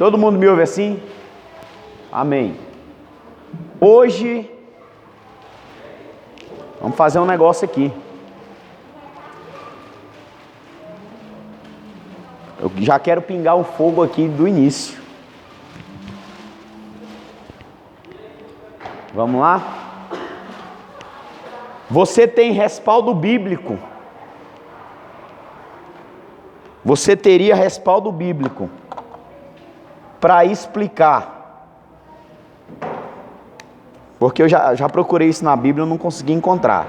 Todo mundo me ouve assim? Amém. Hoje, vamos fazer um negócio aqui. Eu já quero pingar o fogo aqui do início. Vamos lá? Você tem respaldo bíblico. Você teria respaldo bíblico para explicar. Porque eu já procurei isso na Bíblia e não consegui encontrar.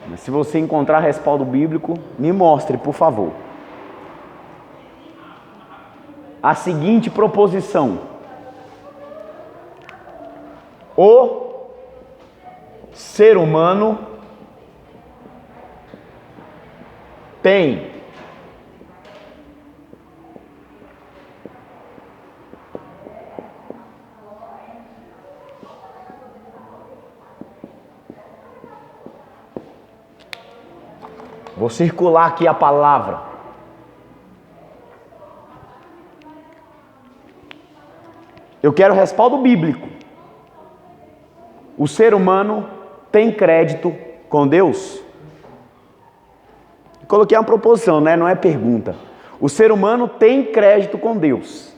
Mas se você encontrar respaldo bíblico, me mostre, por favor. A seguinte proposição: o ser humano tem Vou circular aqui a palavra. Eu quero respaldo bíblico. O ser humano tem crédito com Deus? Coloquei uma proposição, né? Não é pergunta. O ser humano tem crédito com Deus.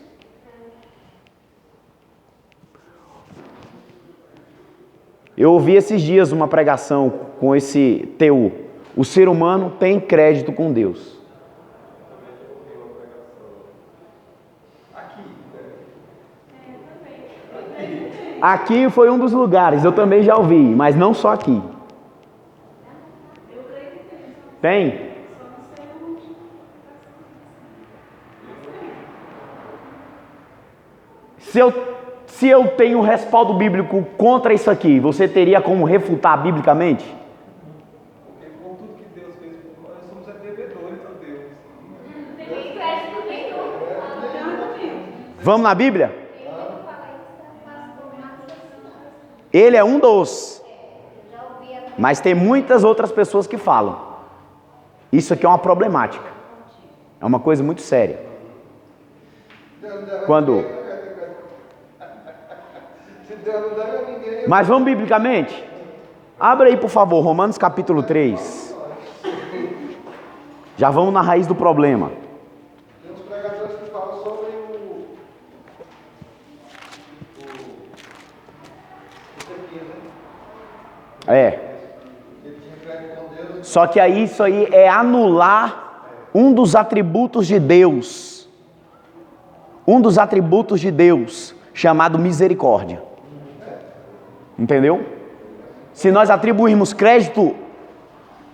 Eu ouvi esses dias uma pregação com esse teor. O ser humano tem crédito com Deus. Aqui foi um dos lugares, eu também já ouvi, mas não só aqui. Tem? Se eu tenho respaldo bíblico contra isso aqui, você teria como refutar biblicamente? Vamos na Bíblia? Ele é um dos. Mas tem muitas outras pessoas que falam. Isso aqui é uma problemática. É uma coisa muito séria. Mas vamos biblicamente? Abra aí, por favor, Romanos capítulo 3. Já vamos na raiz do problema. Tem uns pregadores que falam sobre Só que aí isso aí é anular um dos atributos de Deus. Um dos atributos de Deus, chamado misericórdia. Entendeu? Se nós atribuirmos crédito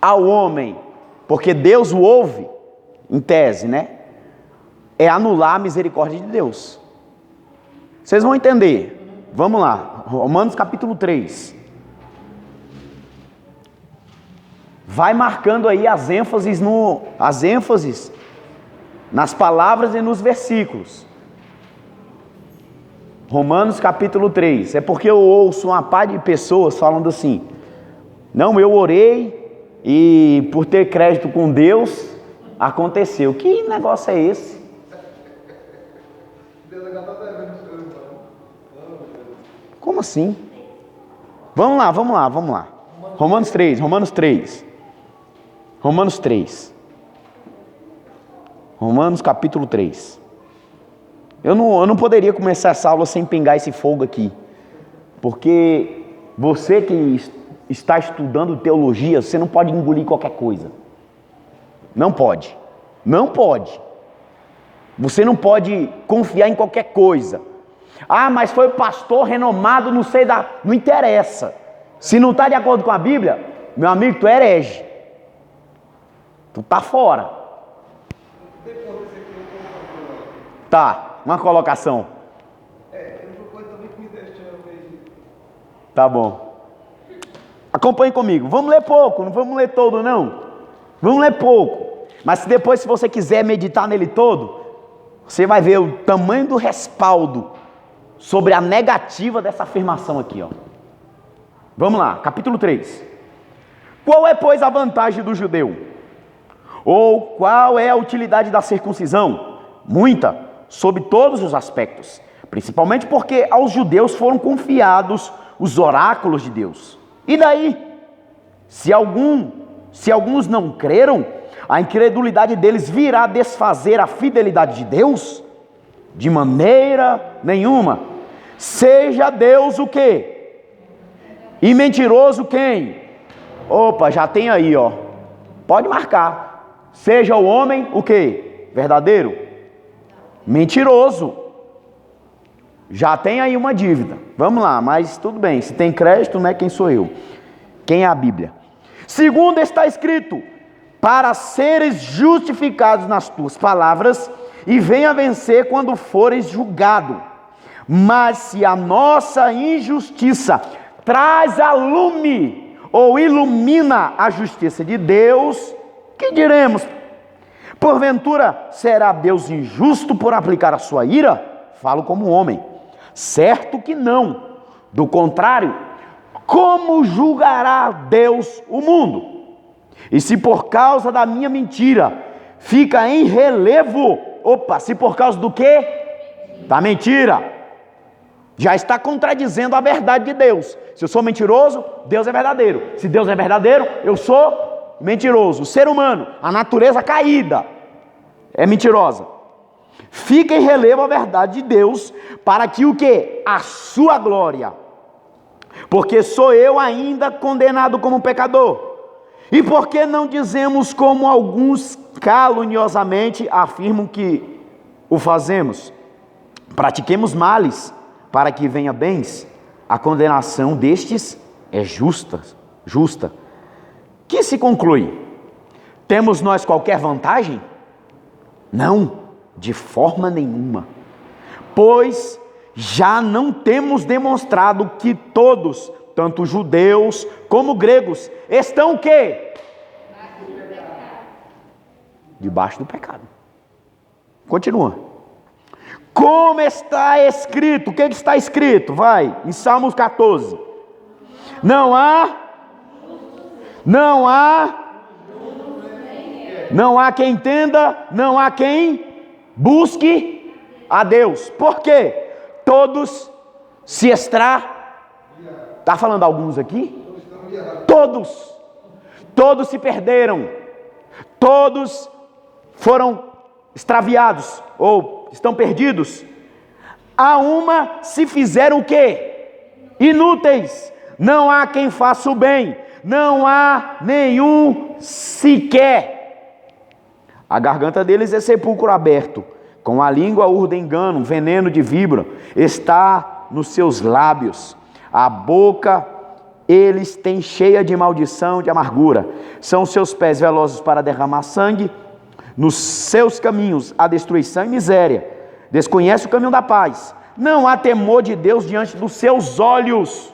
ao homem, porque Deus o ouve, em tese, né? É anular a misericórdia de Deus. Vocês vão entender. Vamos lá. Romanos capítulo 3. Vai marcando aí as ênfases nas palavras e nos versículos. Romanos capítulo 3. É porque eu ouço uma par de pessoas falando assim: não, eu orei e por ter crédito com Deus, aconteceu. Que negócio é esse? Como assim? Vamos lá. Romanos 3. Romanos capítulo 3. Eu não poderia começar essa aula sem pingar esse fogo aqui. Porque você que está estudando teologia, você não pode engolir qualquer coisa. Não pode. Você não pode confiar em qualquer coisa. Ah, mas foi pastor renomado, não interessa. Se não está de acordo com a Bíblia, meu amigo, tu é herege. Tu tá fora. Tá, uma colocação. Tá bom. Acompanhe comigo. Vamos ler pouco, não vamos ler todo não. Vamos ler pouco. Mas se você quiser meditar nele todo, você vai ver o tamanho do respaldo sobre a negativa dessa afirmação aqui, ó. Vamos lá, capítulo 3. Qual é, pois, a vantagem do judeu? Ou qual é a utilidade da circuncisão? Muita, sob todos os aspectos. Principalmente porque aos judeus foram confiados os oráculos de Deus. E daí? Se alguns não creram, a incredulidade deles virá desfazer a fidelidade de Deus? De maneira nenhuma. Seja Deus o quê? E mentiroso quem? Opa, já tem aí, ó. Pode marcar. Seja o homem o quê? Verdadeiro? Mentiroso. Já tem aí uma dívida. Vamos lá, mas tudo bem. Se tem crédito, não é quem sou eu. Quem é a Bíblia? Segundo está escrito: para seres justificados nas tuas palavras, e venha vencer quando fores julgado. Mas se a nossa injustiça traz a lume, ou ilumina a justiça de Deus, que diremos? Porventura será Deus injusto por aplicar a sua ira? Falo como homem. Certo que não. Do contrário, como julgará Deus o mundo? E se por causa da minha mentira fica em relevo, se por causa do quê? Da mentira, já está contradizendo a verdade de Deus. Se eu sou mentiroso, Deus é verdadeiro. Se Deus é verdadeiro, eu sou mentiroso. O ser humano, a natureza caída, é mentirosa. Fica em relevo a verdade de Deus, para que o quê? A sua glória. Porque sou eu ainda condenado como pecador. E por que não dizemos como alguns caluniosamente afirmam que o fazemos? Pratiquemos males, para que venha bens. A condenação destes é justa. Que se conclui? Temos nós qualquer vantagem? Não, de forma nenhuma. Pois já não temos demonstrado que todos, tanto judeus como gregos, estão o quê? Debaixo do pecado. Continua. Como está escrito? O que está escrito? Vai, em Salmos 14. Não há quem entenda, não há quem busque a Deus. Por quê? Todos se está falando alguns aqui? Todos se perderam. Todos foram extraviados ou estão perdidos. A uma se fizeram o quê? Inúteis. Não há quem faça o bem. Não há nenhum sequer. A garganta deles é sepulcro aberto. Com a língua urdem engano, veneno de víbora está nos seus lábios. A boca eles têm cheia de maldição, de amargura. São os seus pés velozes para derramar sangue. Nos seus caminhos há destruição e miséria. Desconhece o caminho da paz. Não há temor de Deus diante dos seus olhos.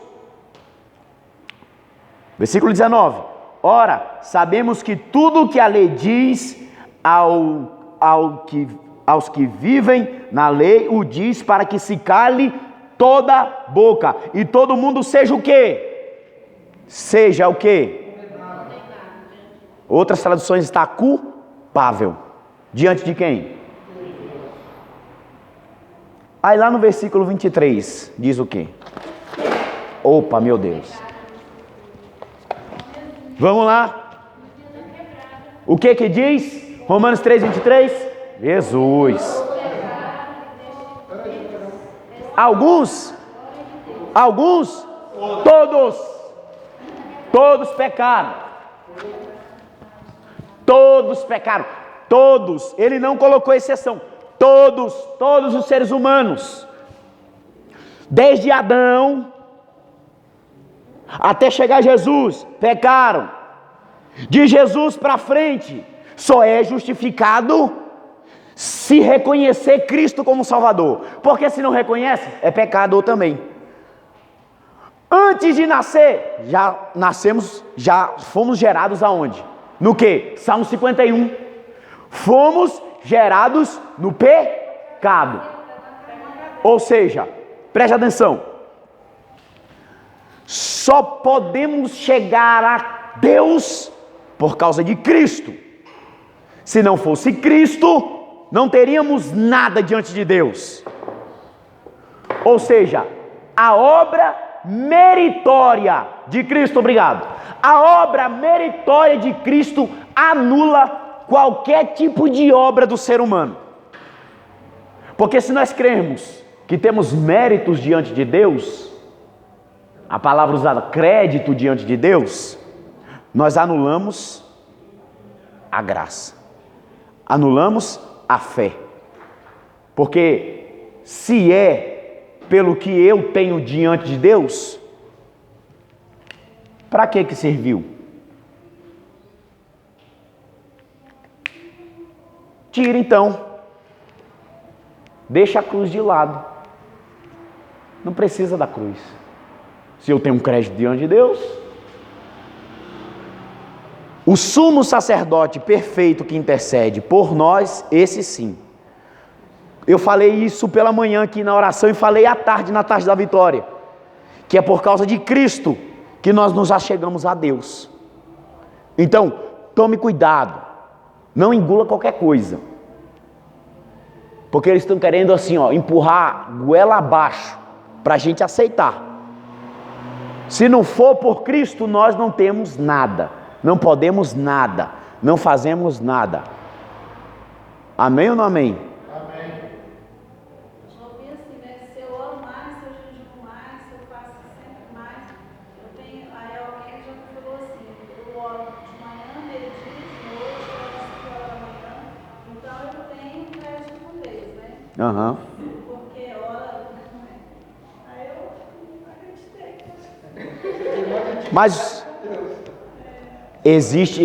Versículo 19. Ora, sabemos que tudo o que a lei diz aos que vivem na lei, o diz para que se cale toda boca. E todo mundo seja o quê? Seja o quê? Outras traduções está culpável. Diante de quem? Aí lá no versículo 23, diz o quê? Opa, meu Deus. Vamos lá. O que que diz? Romanos 3, 23. Jesus. Alguns, todos pecaram. Todos pecaram. Todos, ele não colocou exceção. Todos os seres humanos, desde Adão até chegar Jesus, pecaram. De Jesus para frente, só é justificado se reconhecer Cristo como Salvador. Porque se não reconhece, é pecador também. Antes de nascer, já fomos gerados aonde? No que? Salmo 51. Fomos gerados no pecado. Ou seja, preste atenção. Só podemos chegar a Deus por causa de Cristo. Se não fosse Cristo, não teríamos nada diante de Deus. Ou seja, a obra meritória de Cristo, obrigado. A obra meritória de Cristo anula qualquer tipo de obra do ser humano. Porque se nós crermos que temos méritos diante de Deus, a palavra usada, crédito diante de Deus, nós anulamos a graça, anulamos a fé. Porque se é pelo que eu tenho diante de Deus, para que serviu? Tira então, deixa a cruz de lado, não precisa da cruz. Se eu tenho um crédito diante de Deus, o sumo sacerdote perfeito que intercede por nós, esse sim. Eu falei isso pela manhã aqui na oração e falei à tarde, na tarde da vitória, que é por causa de Cristo que nós nos achegamos a Deus. Então, tome cuidado, não engula qualquer coisa, porque eles estão querendo assim, empurrar goela abaixo, para a gente aceitar. Se não for por Cristo, nós não temos nada, não podemos nada, não fazemos nada. Amém ou não amém? Aham. Porque ora, aí eu acreditei. Mas existe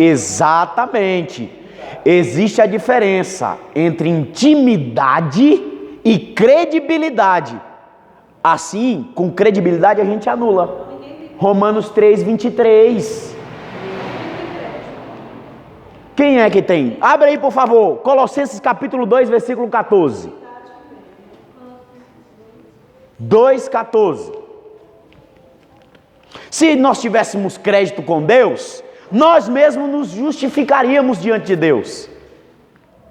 a diferença entre intimidade e credibilidade. Assim, com credibilidade a gente anula. Romanos 3:23. Quem é que tem? Abre aí, por favor. Colossenses capítulo 2, versículo 14. 2:14. Se nós tivéssemos crédito com Deus, nós mesmos nos justificaríamos diante de Deus.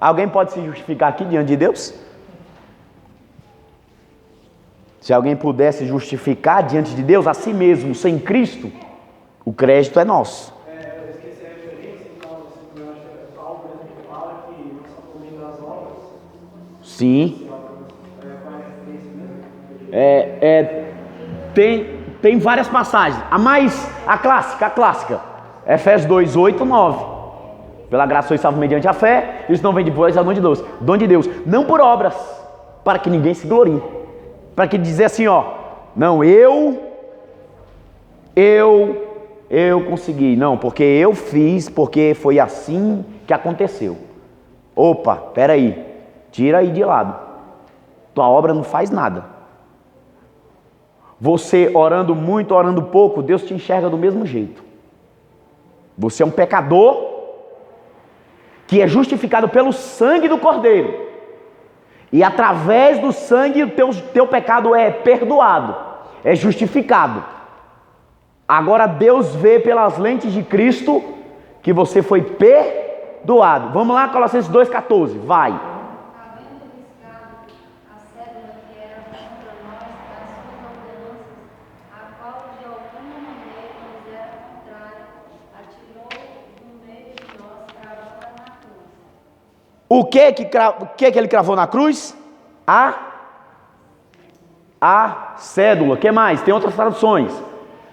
Alguém pode se justificar aqui diante de Deus? Se alguém pudesse justificar diante de Deus a si mesmo, sem Cristo, o crédito é nosso. Eu esqueci a referência, então, eu acho que é Paulo mesmo que fala que nós estamos comendo as obras. Sim. Qual é a referência mesmo? Tem várias passagens. A clássica. Efésios 2:8-9. Pela graça sois salvos mediante a fé, isso não vem de vós, é o dom de Deus, não por obras, para que ninguém se glorie. Para que dizer assim, não, eu consegui, não, porque eu fiz, porque foi assim que aconteceu. Opa, peraí, tira aí de lado. Tua obra não faz nada. Você orando muito, orando pouco, Deus te enxerga do mesmo jeito. Você é um pecador que é justificado pelo sangue do Cordeiro. E através do sangue o teu pecado é perdoado, é justificado. Agora Deus vê pelas lentes de Cristo que você foi perdoado. Vamos lá, Colossenses 2:14, vai. O que ele cravou na cruz? A cédula. O que mais? Tem outras traduções.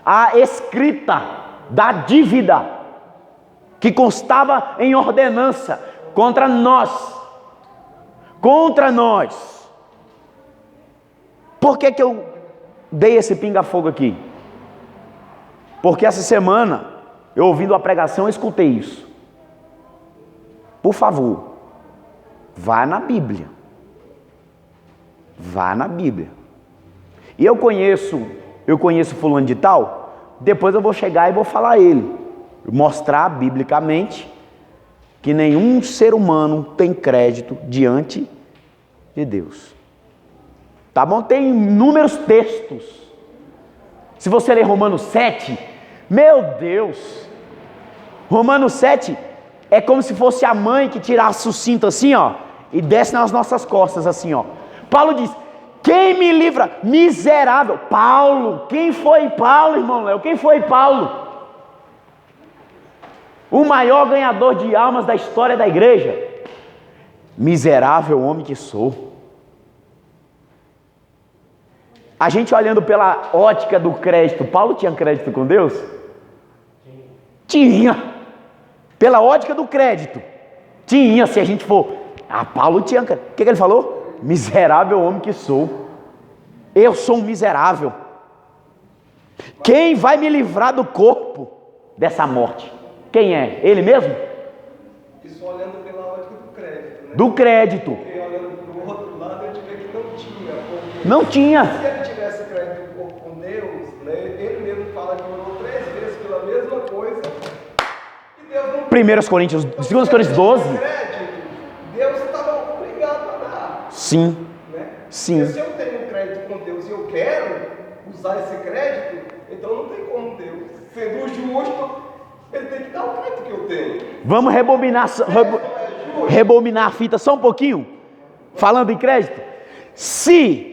A escrita da dívida que constava em ordenança contra nós. Por que eu dei esse pinga-fogo aqui? Porque essa semana, eu ouvindo a pregação, eu escutei isso. Por favor, vá na Bíblia. E eu conheço fulano de tal, depois eu vou chegar e vou falar a ele, mostrar biblicamente que nenhum ser humano tem crédito diante de Deus. Tá bom? Tem inúmeros textos. Se você ler Romanos 7, meu Deus, Romanos 7 é como se fosse a mãe que tirasse o cinto assim, ó, e desce nas nossas costas assim, ó. Paulo diz: quem me livra? Miserável. Paulo, quem foi Paulo, irmão Léo? Quem foi Paulo? O maior ganhador de almas da história da igreja. Miserável homem que sou. A gente olhando pela ótica do crédito, Paulo tinha crédito com Deus? Tinha. Pela ótica do crédito, tinha, se a gente for. Paulo tinha. O que ele falou? Miserável homem que sou. Eu sou um miserável. Quem vai me livrar do corpo dessa morte? Quem é? Ele mesmo? Isso olhando pela ótica do crédito, né? Do crédito. Porque olhando para o outro lado, a gente vê que não tinha. Não tinha. Se ele tivesse crédito com Deus, né, ele mesmo fala que orou 3 vezes pela mesma coisa. E Deus não... 1 Coríntios, 2 Coríntios 12. Deus estava obrigado a dar. Sim. Né? Sim. Porque se eu tenho crédito com Deus e eu quero usar esse crédito, então não tem como Deus, sendo justo, ele tem que dar o crédito que eu tenho. Vamos rebobinar a fita só um pouquinho, falando em crédito. Se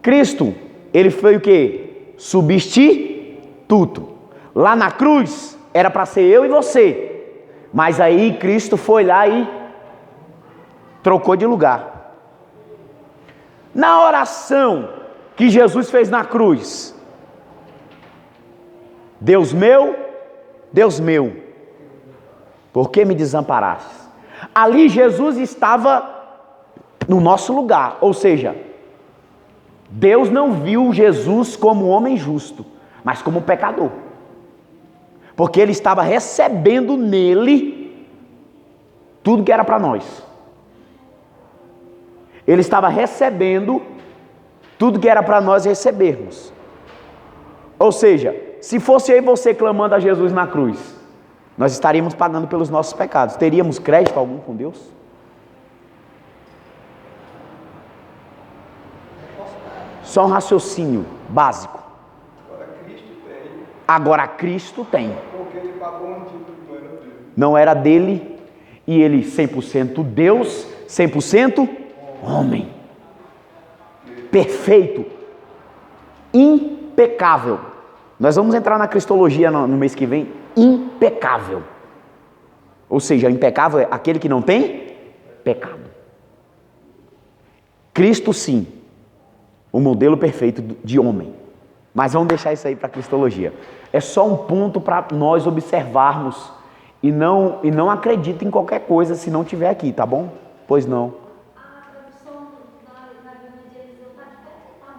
Cristo, ele foi o que? Substituto. Lá na cruz era para ser eu e você, mas aí Cristo foi lá e trocou de lugar. Na oração que Jesus fez na cruz: Deus meu, por que me desamparaste? Ali Jesus estava no nosso lugar, ou seja, Deus não viu Jesus como homem justo, mas como pecador, porque ele estava recebendo nele tudo que era para nós. Ele estava recebendo tudo que era para nós recebermos. Ou seja, se fosse eu e você clamando a Jesus na cruz, nós estaríamos pagando pelos nossos pecados. Teríamos crédito algum com Deus? Só um raciocínio básico. Agora Cristo tem. Porque ele pagou um título que não era dele. Não era dele, e ele 100% Deus, 100% homem. Perfeito. Impecável. Nós vamos entrar na cristologia no mês que vem. Impecável. Ou seja, impecável é aquele que não tem pecado. Cristo sim, o modelo perfeito de homem. Mas vamos deixar isso aí para a cristologia. É só um ponto para nós observarmos. E não acredite em qualquer coisa se não tiver aqui, tá bom? Pois não. A tradução na Bíblia de Eliseu está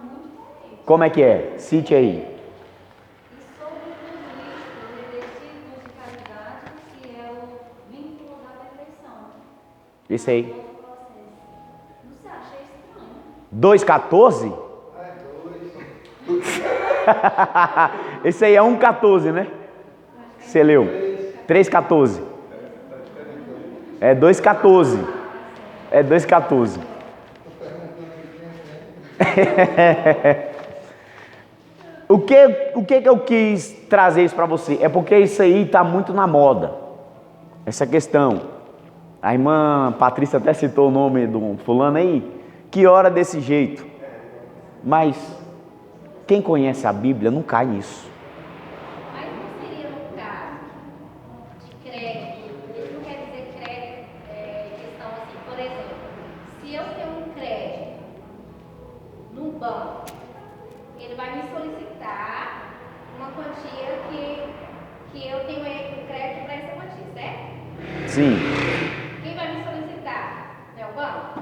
muito diferente. Como é que é? Cite aí. E sobre os revestidos de caridade, que é o vínculo da perfeição. Esse aí. Não se acha estranho? 2,14? Esse aí é 1,14, né? Você leu? 3,14. É 2,14. É 2,14. O que eu quis trazer isso para você? É porque isso aí está muito na moda. Essa questão. A irmã Patrícia até citou o nome do fulano aí. Que ora desse jeito. Mas quem conhece a Bíblia não cai nisso. Mas não seria no caso de crédito? Isso não quer dizer crédito, questão assim, por exemplo, se eu tenho um crédito num banco, ele vai me solicitar uma quantia que eu tenho crédito para essa quantia, certo? Sim. Quem vai me solicitar? É o banco?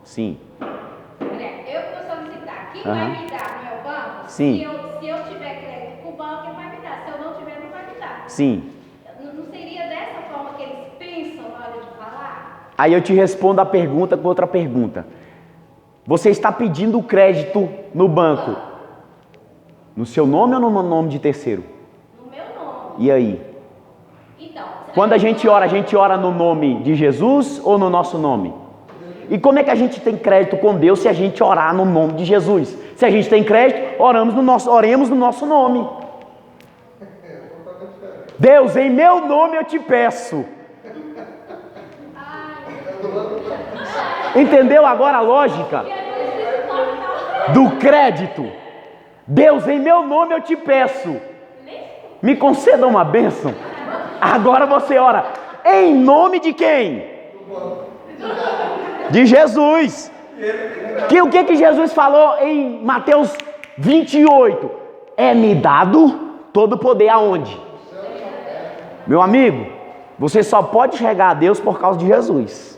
Sim. Eu que vou solicitar. Quem vai me dar não é o banco? Sim. Se eu tiver crédito com o banco, ele vai me dar. Se eu não tiver, não vai me dar. Sim. Não seria dessa forma que eles pensam na hora de falar? Aí eu te respondo a pergunta com outra pergunta. Você está pedindo crédito no banco? No seu nome ou no nome de terceiro? No meu nome. E aí? Então, Quando a gente ora no nome de Jesus ou no nosso nome? E como é que a gente tem crédito com Deus se a gente orar no nome de Jesus? Se a gente tem crédito, oremos no nosso nome. Deus, em meu nome eu te peço. Entendeu agora a lógica do crédito? Deus, em meu nome eu te peço, me conceda uma bênção. Agora você ora, em nome de quem? De Jesus. O que Jesus falou em Mateus 28? É-me dado todo o poder aonde? Meu amigo, você só pode chegar a Deus por causa de Jesus.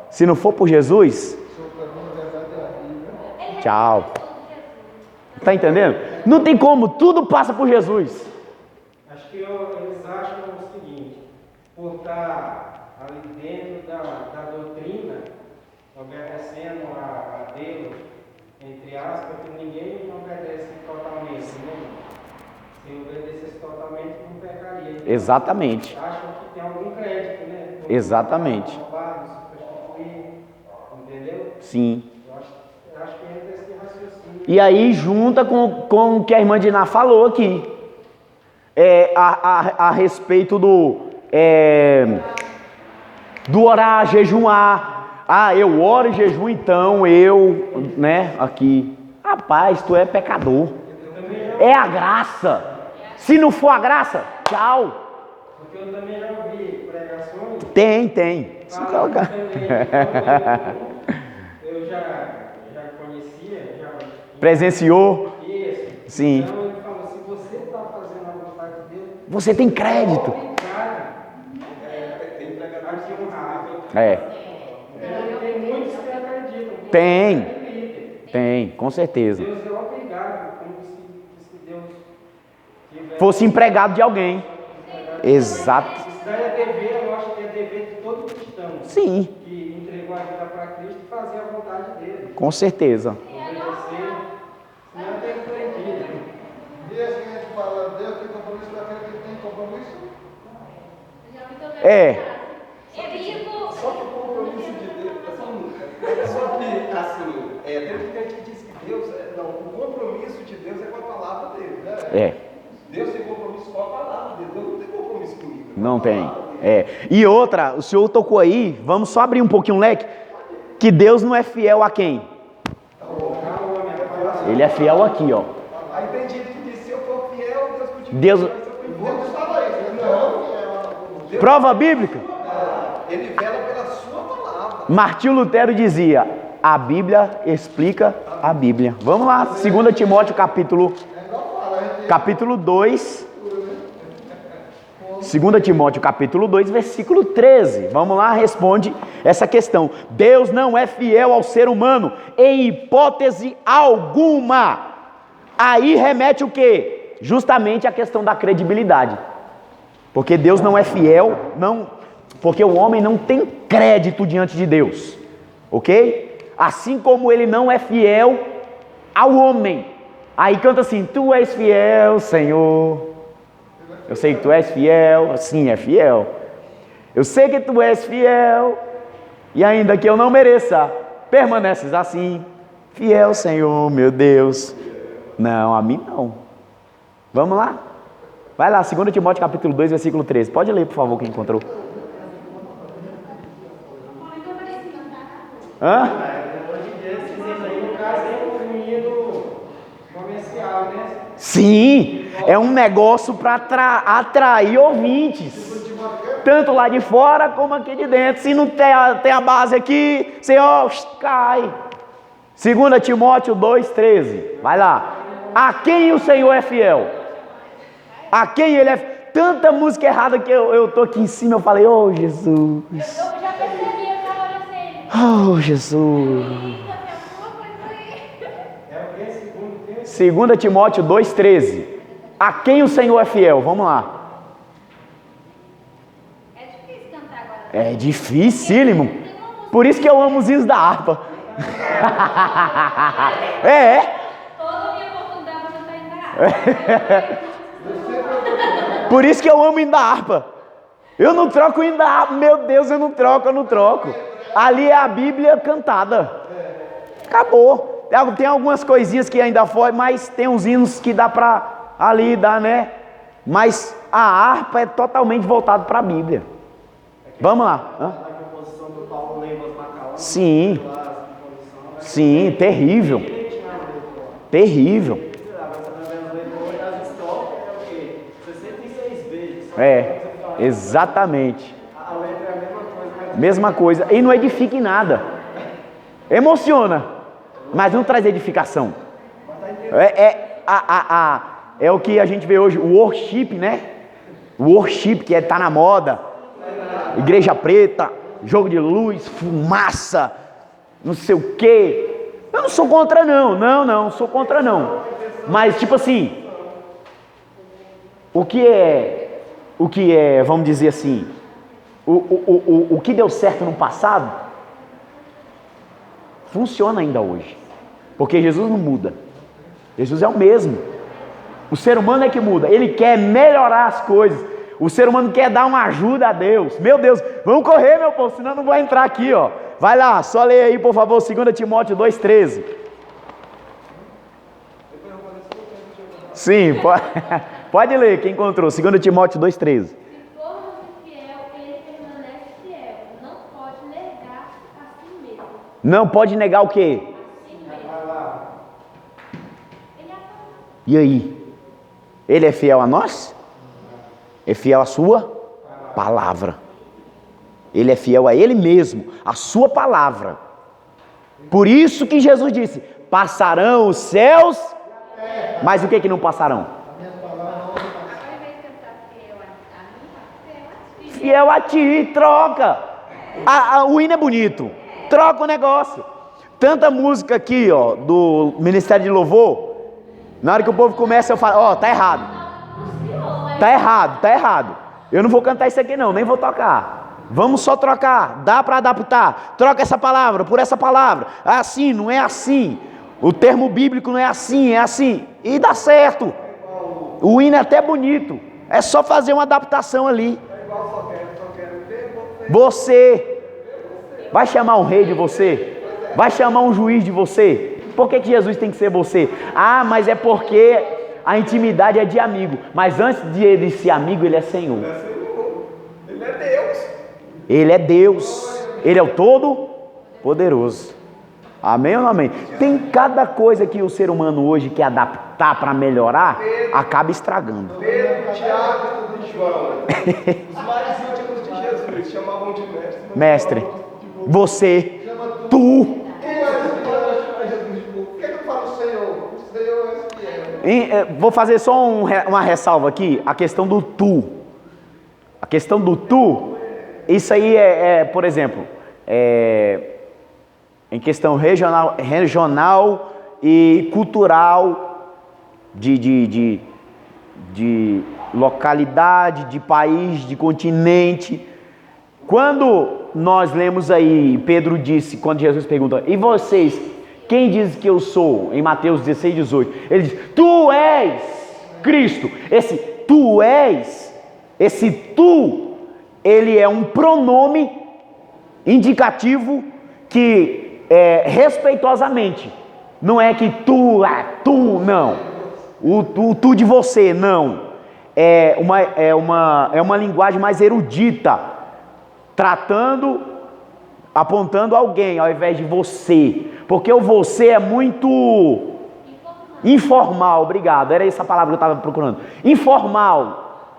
Se não for por Jesus, tchau. Tá entendendo? Não tem como, tudo passa por Jesus. Acho que eles acham o seguinte: por estar ali dentro da doutrina, obedecendo a Deus, entre aspas, que ninguém obedece totalmente, né? Se obedecesse totalmente, não pecaria. Então, Exatamente. acham que tem algum crédito, né? Exatamente. Roubar, se prostituir, entendeu? Sim. Eu acho que entra esse raciocínio. E aí junta com o que a irmã Diná falou aqui. A respeito do orar, jejuar. Eu oro e jejuo, então eu, né, aqui. Rapaz, tu é pecador. É a graça. Se não for a graça, tchau. Porque eu também já ouvi pregações. Tem. Se colocar. Eu já conhecia, já Presenciou? isso. Sim. Então ele falou: se você está fazendo a vontade de Deus, Você tem crédito. tem pregador que honrado. Tem muitos que acreditam. Tem, com certeza. Deus é obrigado, como se Deus tivesse. Fosse empregado de alguém. Exato. Isso daí é dever, eu acho que é dever de todo cristão. Sim, Que entregou a vida para Cristo e fazer a vontade dele. com certeza. Obedecer, senão tem proibido. E assim a gente fala, Deus tem compromisso com aquele que tem compromisso? Só que o compromisso de Deus, tem muita gente que diz que Deus, o compromisso de Deus é com a palavra dele, né? Deus tem compromisso com a palavra dele, Deus não tem compromisso comigo. Não tem. E outra, o senhor tocou aí, vamos só abrir um pouquinho o leque, que Deus não é fiel a quem? Ele é fiel aqui, ó. Aí tem gente que diz, se eu for fiel, Deus continua. Deus estava isso, não. Prova bíblica? Ele vela pela sua palavra. Martinho Lutero dizia, a Bíblia explica a Bíblia. Vamos lá, 2 Timóteo capítulo 2. 2 Timóteo capítulo 2, versículo 13. Vamos lá, responde essa questão. Deus não é fiel ao ser humano em hipótese alguma. Aí remete o quê? Justamente a questão da credibilidade. Porque Deus não é fiel, porque o homem não tem crédito diante de Deus. Ok? Assim como ele não é fiel ao homem. Aí canta assim, tu és fiel, Senhor. Eu sei que tu és fiel, sim, é fiel. Eu sei que tu és fiel, e ainda que eu não mereça, permaneces assim. Fiel, Senhor, meu Deus. Não, a mim não. Vamos lá? Vai lá, 2 Timóteo capítulo 2, versículo 13. Pode ler, por favor, quem encontrou. Hã? No caso, é um cunhido comercial, né? Sim, é um negócio para atrair ouvintes. Tanto lá de fora como aqui de dentro. Se não tem a base aqui, você cai. 2 Timóteo 2,13. Vai lá. A quem o Senhor é fiel? A quem ele é fiel? Tanta música errada que eu tô aqui em cima, eu falei, oh Jesus. Eu já percebi, eu tava olhando assim. Oh Jesus. Eita, tem alguma coisa aí. É o que? 2 Timóteo 2,13. A quem o Senhor é fiel? Vamos lá. É difícil cantar agora. É dificílimo. Por isso que eu amo os hinos da harpa. Toda a minha oportunidade pra cantar em casa. Por isso que eu amo o hino da harpa. Eu não troco o hino da harpa. Meu Deus, eu não troco. Ali é a Bíblia cantada. Acabou. Tem algumas coisinhas que ainda foi, mas tem uns hinos que dá pra ali, dá, né? Mas a harpa é totalmente voltada para a Bíblia. Vamos lá. Hã? A composição do Paulo Lembas Macalão. Sim. Lá, a composição, né? Sim, terrível. Ele tinha a letra lá. Terrível. Mas você vai ver as letras hoje, as históricas é o quê? 66 vezes. É, exatamente. A letra é a mesma coisa, mas Mesma coisa. E não edifica em nada. Emociona, mas não traz edificação. É o que a gente vê hoje, o worship, né? O worship que tá na moda. Igreja preta, jogo de luz, fumaça, não sei o quê. Eu não sou contra não, não sou contra não. Mas tipo assim, o que é, vamos dizer assim, o que deu certo no passado, funciona ainda hoje. Porque Jesus não muda. Jesus é o mesmo. O ser humano é que muda. Ele quer melhorar as coisas. O ser humano quer dar uma ajuda a Deus. Meu Deus, vamos correr, meu povo, senão não vai entrar aqui, ó. Vai lá, só leia aí, por favor, 2 Timóteo 2,13. Sim, pode ler, quem encontrou. 2 Timóteo 2,13. Se formos infiel, ele permanece fiel. Não pode negar a si mesmo. Não pode negar o quê? A si mesmo. Ele é a E aí? Ele é fiel a nós? É fiel à sua palavra. Ele é fiel a ele mesmo, a sua palavra. Por isso que Jesus disse: passarão os céus, mas o que não passarão? Agora, em vez de cantar fiel a mim, fiel a ti. Fiel a ti, troca. O hino é bonito, troca o negócio. Tanta música aqui, ó, do Ministério de Louvor. Na hora que o povo começa, eu falo: ó, tá errado. Tá errado. Eu não vou cantar isso aqui não, nem vou tocar. Vamos só trocar, dá para adaptar. Troca essa palavra por essa palavra. É assim, não é assim. O termo bíblico não é assim, é assim. E dá certo. O hino é até bonito. É só fazer uma adaptação ali. só quero ver Você vai chamar um rei de você? Vai chamar um juiz de você? Por que Jesus tem que ser você? Ah, mas é porque a intimidade é de amigo. Mas antes de ele ser amigo, ele é Senhor. Ele é Deus. Ele é Deus. Ele é o Todo-Poderoso. Amém ou não amém? Tem cada coisa que o ser humano hoje quer adaptar para melhorar, acaba estragando. Pedro, Tiago e João. Os mais íntimos de Jesus chamavam de mestre. Mestre, você, tu. Por que eu falo Senhor? O Senhor é fiel. Vou fazer só uma ressalva aqui, a questão do tu. A questão do tu, isso aí por exemplo, em questão regional e cultural, de localidade, de país, de continente. Quando nós lemos aí, Pedro disse, quando Jesus pergunta: e vocês, quem diz que eu sou? Em Mateus 16, 18, ele diz: tu és Cristo. Esse tu és, esse tu, ele é um pronome indicativo que respeitosamente, não é que tu, não, o tu de você, não, é uma linguagem mais erudita, apontando alguém ao invés de você, porque o você é muito informal, obrigado, era essa palavra que eu estava procurando, informal,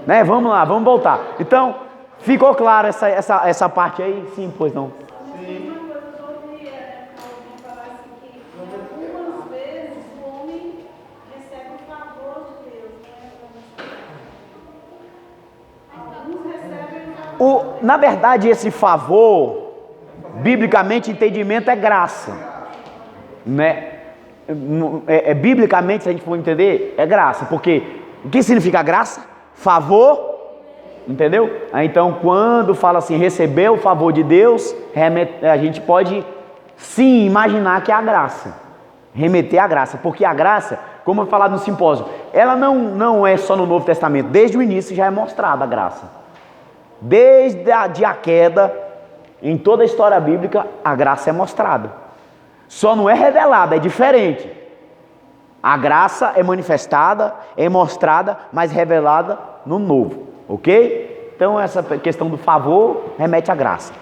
né? Vamos lá, vamos voltar. Então, ficou claro essa parte aí? Sim, pois não. Sim. Uma coisa eu ouvi alguém falar assim, que algumas vezes o homem recebe o favor de Deus, alguns recebem o favor. Na verdade, esse favor, biblicamente, entendimento é graça, né? Biblicamente, se a gente for entender, é graça, porque o que significa graça? Favor, entendeu? Então, quando fala assim, receber o favor de Deus, a gente pode sim imaginar que é a graça, remeter à graça, porque a graça, como eu falado no simpósio, ela não é só no Novo Testamento, desde o início já é mostrada a graça, desde a queda, em toda a história bíblica, a graça é mostrada, só não é revelada, é diferente. A graça é manifestada, é mostrada, mas revelada no novo, ok? Então essa questão do favor remete à graça.